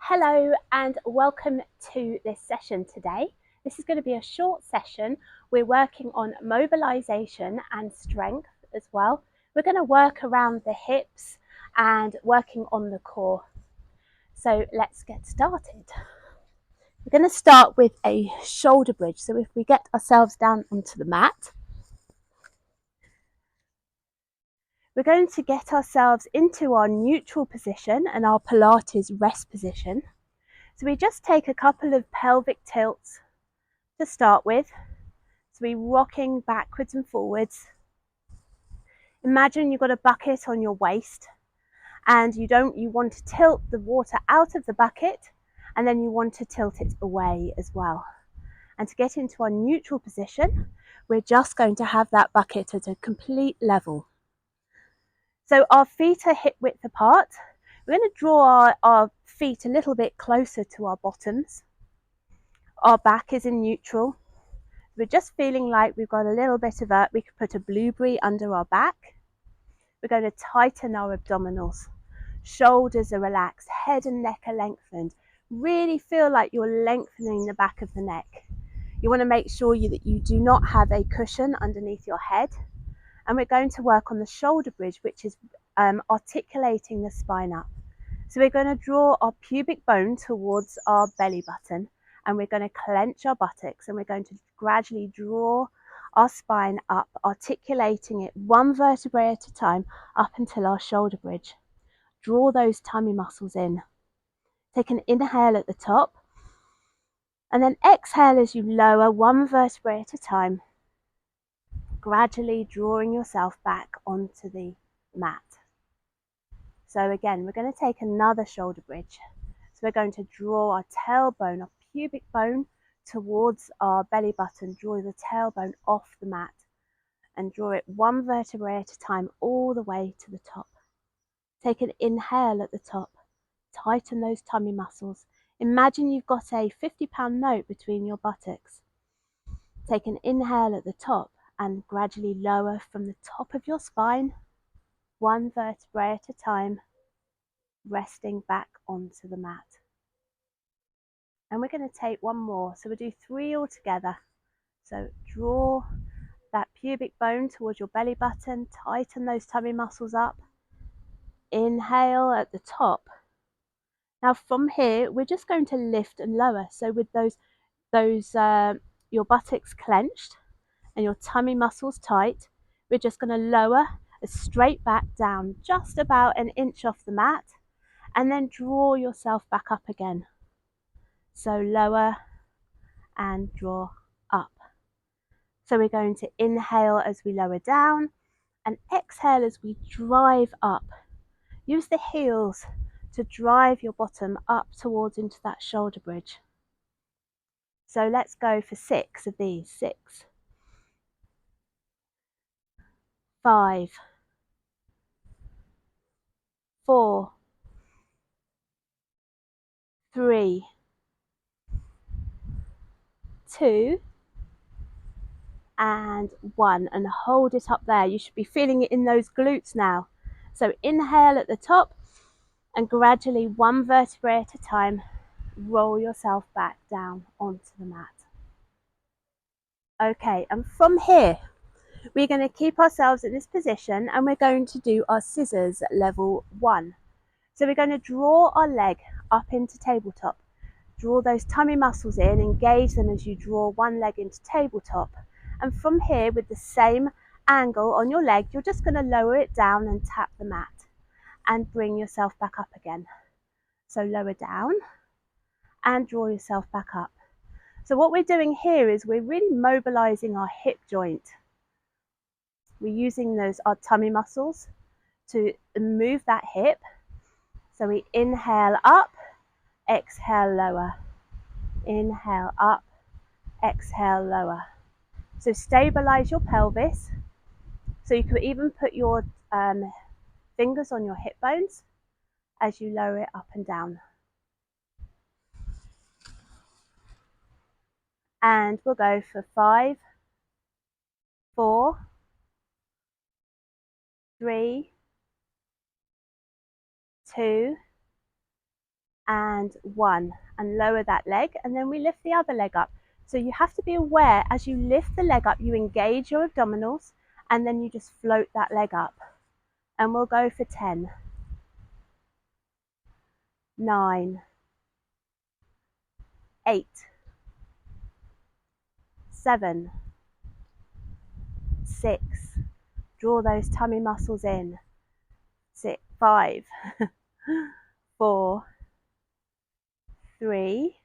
Hello and welcome to this session today. This is going to be a short session. We're working on mobilization and strength as well. We're going to work around the hips and working on the core. So let's get started. We're going to start with a shoulder bridge. So if we get ourselves down onto the mat, we're going to get ourselves into our neutral position and our Pilates rest position. So we just take a couple of pelvic tilts to start with. So we're rocking backwards and forwards. Imagine you've got a bucket on your waist and you want to tilt the water out of the bucket, and then you want to tilt it away as well. And to get into our neutral position, we're just going to have that bucket at a complete level. So our feet are hip width apart. We're going to draw our feet a little bit closer to our bottoms. Our back is in neutral. We're just feeling like we've got a little bit of we could put a blueberry under our back. We're going to tighten our abdominals. Shoulders are relaxed, head and neck are lengthened. Really feel like you're lengthening the back of the neck. You want to make sure that you do not have a cushion underneath your head. And we're going to work on the shoulder bridge, which is articulating the spine up. So we're going to draw our pubic bone towards our belly button, and we're going to clench our buttocks, and we're going to gradually draw our spine up, articulating it one vertebrae at a time up until our shoulder bridge. Draw those tummy muscles in. Take an inhale at the top, and then exhale as you lower one vertebrae at a time, gradually drawing yourself back onto the mat. So again, we're going to take another shoulder bridge. So we're going to draw our tailbone, our pubic bone, towards our belly button. Draw the tailbone off the mat and draw it one vertebrae at a time all the way to the top. Take an inhale at the top. Tighten those tummy muscles. Imagine you've got a £50 note between your buttocks. Take an inhale at the top and gradually lower from the top of your spine, one vertebrae at a time, resting back onto the mat. And we're going to take one more. So we'll do 3 all together. So draw that pubic bone towards your belly button, tighten those tummy muscles up. Inhale at the top. Now from here, we're just going to lift and lower. So with your buttocks clenched and your tummy muscles tight, we're just going to lower straight back down, just about an inch off the mat, and then draw yourself back up again. So lower and draw up. So we're going to inhale as we lower down and exhale as we drive up. Use the heels to drive your bottom up towards into that shoulder bridge. So let's go for 6 of these. 6, 5, 4, 3, 2, and 1, and hold it up there. You should be feeling it in those glutes now. So inhale at the top and gradually one vertebrae at a time, roll yourself back down onto the mat. Okay, and from here, we're going to keep ourselves in this position and we're going to do our scissors level 1. So we're going to draw our leg up into tabletop. Draw those tummy muscles in, engage them as you draw one leg into tabletop. And from here, with the same angle on your leg, you're just going to lower it down and tap the mat and bring yourself back up again. So lower down and draw yourself back up. So what we're doing here is we're really mobilizing our hip joint. We're using our tummy muscles to move that hip. So we inhale up, exhale lower. Inhale up, exhale lower. So stabilize your pelvis. So you could even put your fingers on your hip bones as you lower it up and down. And we'll go for 5, 4, 3, 2, and 1, and lower that leg, and then we lift the other leg up. So you have to be aware as you lift the leg up, you engage your abdominals, and then you just float that leg up. And we'll go for 10, 9, 8, 7, 6, draw those tummy muscles in, 6, 5, 4, 3,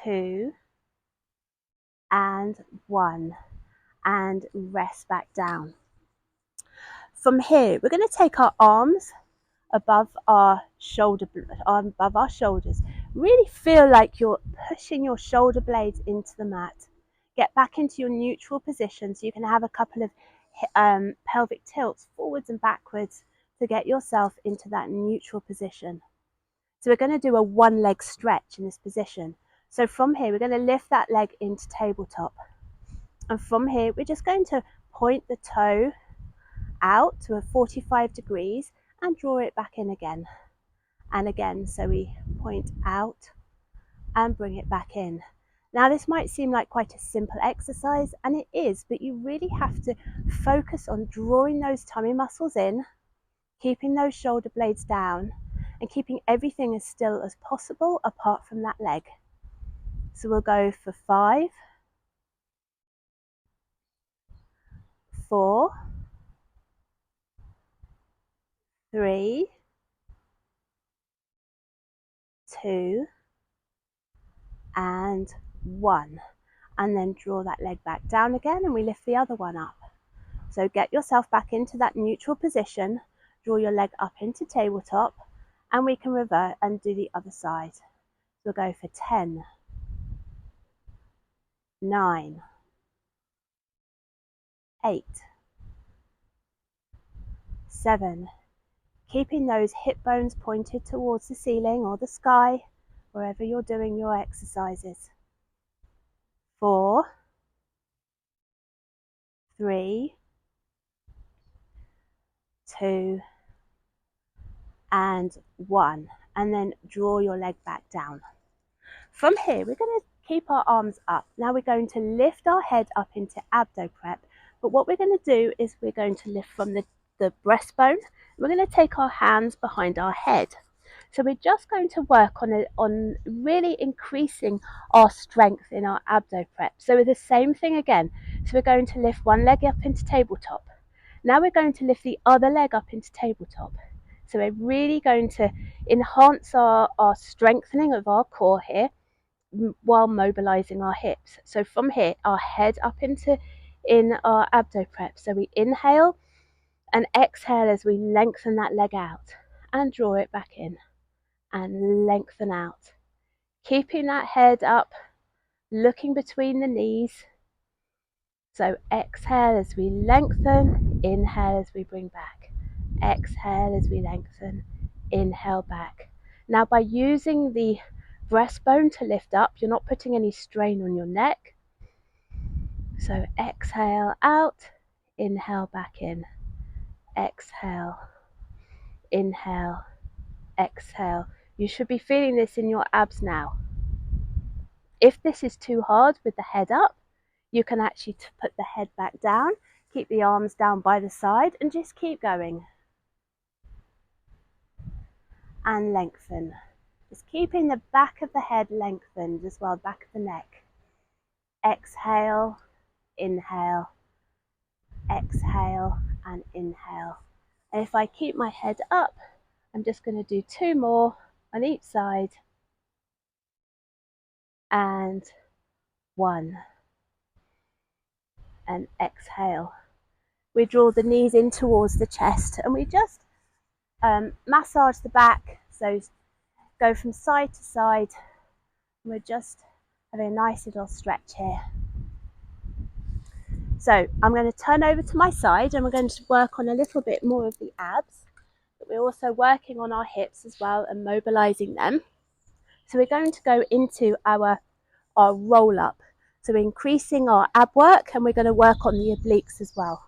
2, and 1, and rest back down. From here, we're going to take our arms above our shoulders. Really feel like you're pushing your shoulder blades into the mat. Get back into your neutral position so you can have a couple of pelvic tilts forwards and backwards to get yourself into that neutral position. So we're going to do a one leg stretch in this position. So from here, we're going to lift that leg into tabletop. And from here, we're just going to point the toe out to a 45 degrees and draw it back in again and again. So we point out and bring it back in. Now this might seem like quite a simple exercise, and it is, but you really have to focus on drawing those tummy muscles in, keeping those shoulder blades down, and keeping everything as still as possible apart from that leg. So we'll go for 5, 4, 3, 2, and 1. And then draw that leg back down again, and we lift the other one up. So get yourself back into that neutral position, draw your leg up into tabletop, and we can revert and do the other side. So we'll go for 10, 9, 8, 7, keeping those hip bones pointed towards the ceiling or the sky, wherever you're doing your exercises. 4, 3, 2, and 1. And then draw your leg back down. From here, we're going to keep our arms up. Now we're going to lift our head up into abdo prep. But what we're going to do is we're going to lift from the breastbone. We're going to take our hands behind our head. So we're just going to work on really increasing our strength in our abdo prep. So with the same thing again. So we're going to lift one leg up into tabletop. Now we're going to lift the other leg up into tabletop. So we're really going to enhance our strengthening of our core here while mobilizing our hips. So from here, our head up in our abdo prep. So we inhale and exhale as we lengthen that leg out and draw it back in and lengthen out. Keeping that head up, looking between the knees. So exhale as we lengthen, inhale as we bring back. Exhale as we lengthen, inhale back. Now by using the breastbone to lift up, you're not putting any strain on your neck. So exhale out, inhale back in. Exhale, inhale, exhale. You should be feeling this in your abs now. If this is too hard with the head up, you can actually put the head back down, keep the arms down by the side, and just keep going. And lengthen. Just keeping the back of the head lengthened as well, back of the neck. Exhale, inhale, exhale, and inhale. And if I keep my head up, I'm just going to do 2 more on each side. And 1. And exhale. We draw the knees in towards the chest, and we just massage the back. So go from side to side. We're just having a nice little stretch here. So I'm going to turn over to my side, and we're going to work on a little bit more of the abs, but we're also working on our hips as well and mobilizing them. So we're going to go into our roll up. So we're increasing our ab work, and we're going to work on the obliques as well.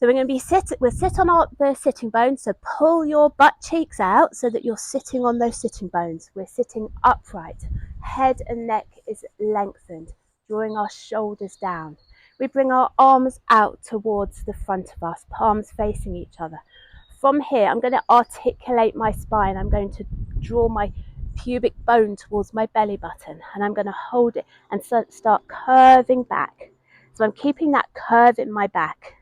So we'll sit on the sitting bones, so pull your butt cheeks out so that you're sitting on those sitting bones. We're sitting upright, head and neck is lengthened, drawing our shoulders down. We bring our arms out towards the front of us, palms facing each other. From here, I'm going to articulate my spine. I'm going to draw my pubic bone towards my belly button, and I'm going to hold it and start curving back. So I'm keeping that curve in my back.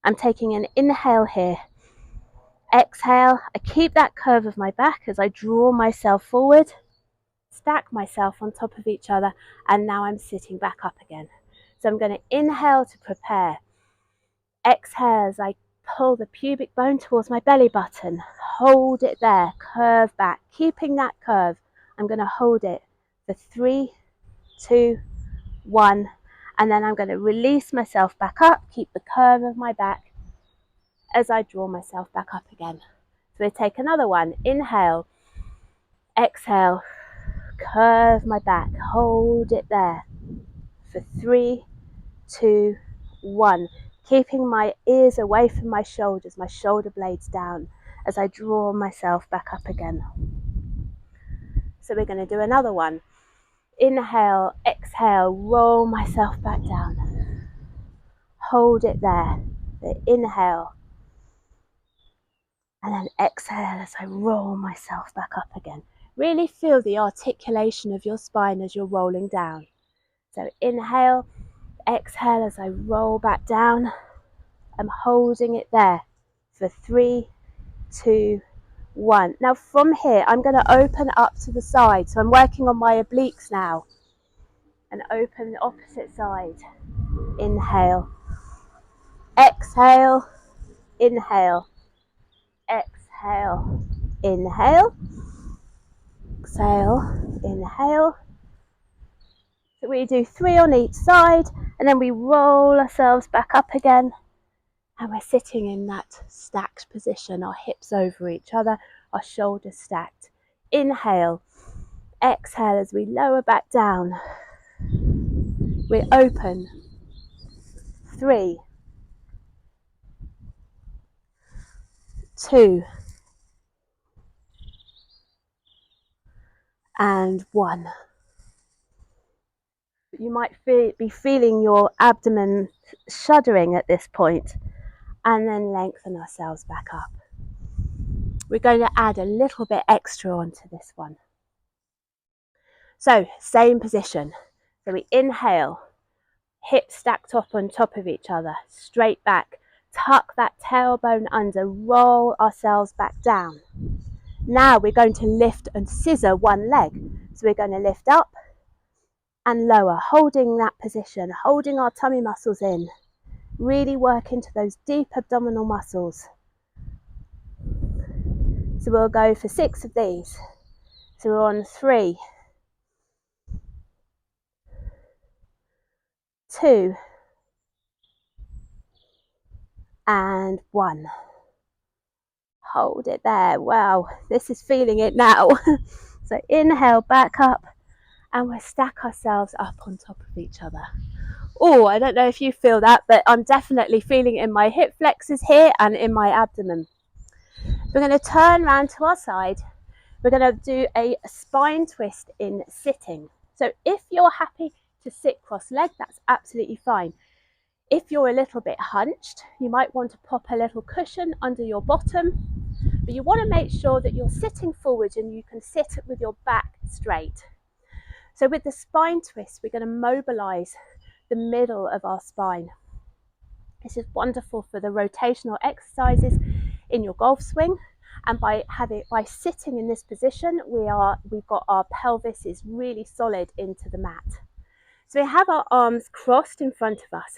I'm taking an inhale here. Exhale, I keep that curve of my back as I draw myself forward, stack myself on top of each other, and now I'm sitting back up again. So I'm going to inhale to prepare. Exhale as I pull the pubic bone towards my belly button. Hold it there, curve back, keeping that curve. I'm going to hold it for 3, 2, 1, and then I'm going to release myself back up, keep the curve of my back as I draw myself back up again. So we take another one. Inhale, exhale, curve my back, hold it there for 3, 2, 1. Keeping my ears away from my shoulders, my shoulder blades down as I draw myself back up again. So we're going to do another one. Inhale, exhale, roll myself back down. Hold it there. The inhale. And then exhale as I roll myself back up again. Really feel the articulation of your spine as you're rolling down. So inhale, exhale as I roll back down. I'm holding it there for 3, 2, 1. Now from here, I'm going to open up to the side. So I'm working on my obliques now. And open the opposite side. Inhale, exhale, inhale, exhale, inhale, exhale, inhale. So we do 3 on each side, and then we roll ourselves back up again, and we're sitting in that stacked position, our hips over each other, our shoulders stacked. Inhale, exhale as we lower back down. We open. 3, 2, and 1. You might be feeling your abdomen shuddering at this point, and then lengthen ourselves back up. We're going to add a little bit extra onto this one. So same position. So we inhale, hips stacked up on top of each other, straight back, tuck that tailbone under, roll ourselves back down. Now we're going to lift and scissor one leg. So we're going to lift up and lower, holding that position, holding our tummy muscles in. Really work into those deep abdominal muscles. So we'll go for 6 of these. So we're on 3, 2, and 1. Hold it there. Wow, this is feeling it now. So inhale back up, and we'll stack ourselves up on top of each other. Oh, I don't know if you feel that, but I'm definitely feeling it in my hip flexors here and in my abdomen. We're going to turn around to our side. We're going to do a spine twist in sitting. So if you're happy to sit cross-legged, that's absolutely fine. If you're a little bit hunched, you might want to pop a little cushion under your bottom, but you want to make sure that you're sitting forward and you can sit with your back straight. So with the spine twist, we're going to mobilize the middle of our spine. This is wonderful for the rotational exercises in your golf swing, and by sitting in this position, we've got our pelvis is really solid into the mat. So we have our arms crossed in front of us,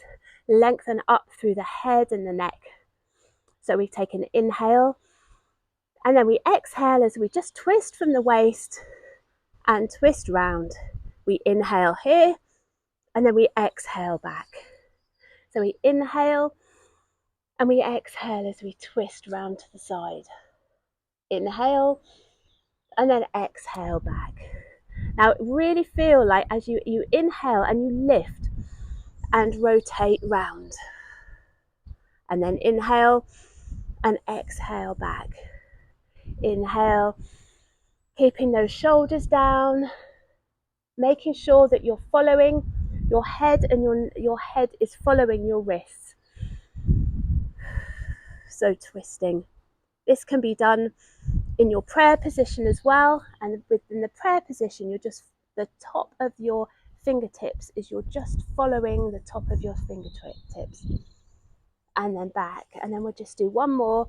lengthen up through the head and the neck. So we take an inhale, and then we exhale as we just twist from the waist and twist round. We inhale here, and then we exhale back. So we inhale, and we exhale as we twist round to the side. Inhale, and then exhale back. Now really feel like as you inhale and you lift and rotate round. And then inhale and exhale back. Inhale, keeping those shoulders down, making sure that you're following your head and your head is following your wrists. So twisting. This can be done in your prayer position as well, and within the prayer position you're just, the top of your fingertips is you're just following the top of your fingertips, and then back, and then we'll just do one more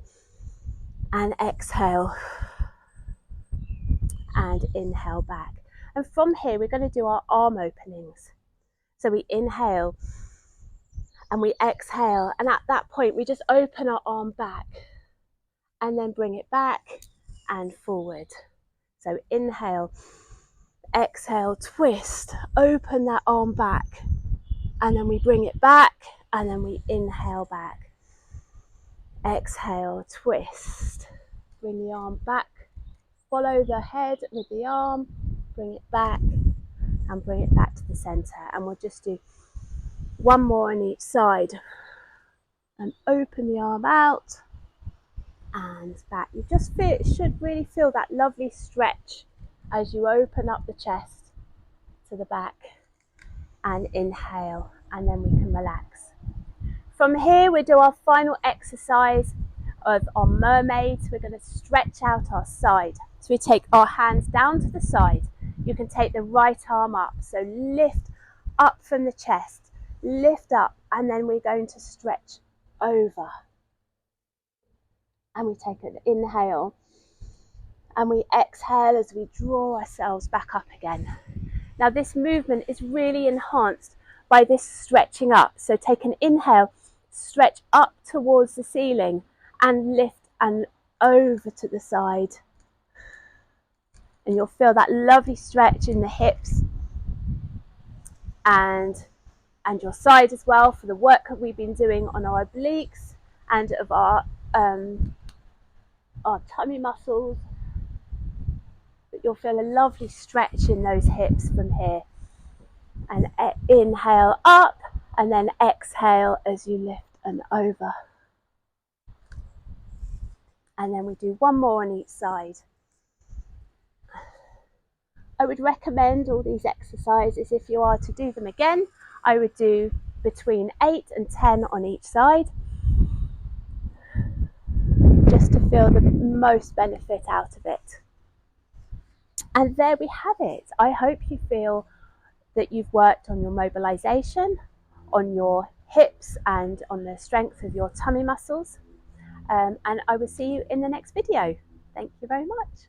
and exhale and inhale back. And from here we're going to do our arm openings. So we inhale and we exhale, and at that point we just open our arm back and then bring it back and forward. So inhale, exhale, twist, open that arm back, and then we bring it back, and then we inhale back. Exhale, twist, bring the arm back, follow the head with the arm, bring it back, and bring it back to the center. And we'll just do one more on each side. And open the arm out and back. You just should really feel that lovely stretch as you open up the chest to the back, and inhale, and then we can relax. From here we do our final exercise of our mermaids. We're going to stretch out our side. So we take our hands down to the side. You can take the right arm up, so lift up from the chest, lift up, and then we're going to stretch over. And we take an inhale and we exhale as we draw ourselves back up again. Now this movement is really enhanced by this stretching up. So take an inhale, stretch up towards the ceiling and lift and over to the side. And you'll feel that lovely stretch in the hips and your side as well, for the work that we've been doing on our obliques and of our tummy muscles. But you'll feel a lovely stretch in those hips from here. And inhale up, and then exhale as you lift and over. And then we do one more on each side. I would recommend all these exercises, if you are to do them again, I would do between 8 and 10 on each side, just to feel the most benefit out of it. And there we have it. I hope you feel that you've worked on your mobilization, on your hips, and on the strength of your tummy muscles. And I will see you in the next video. Thank you very much.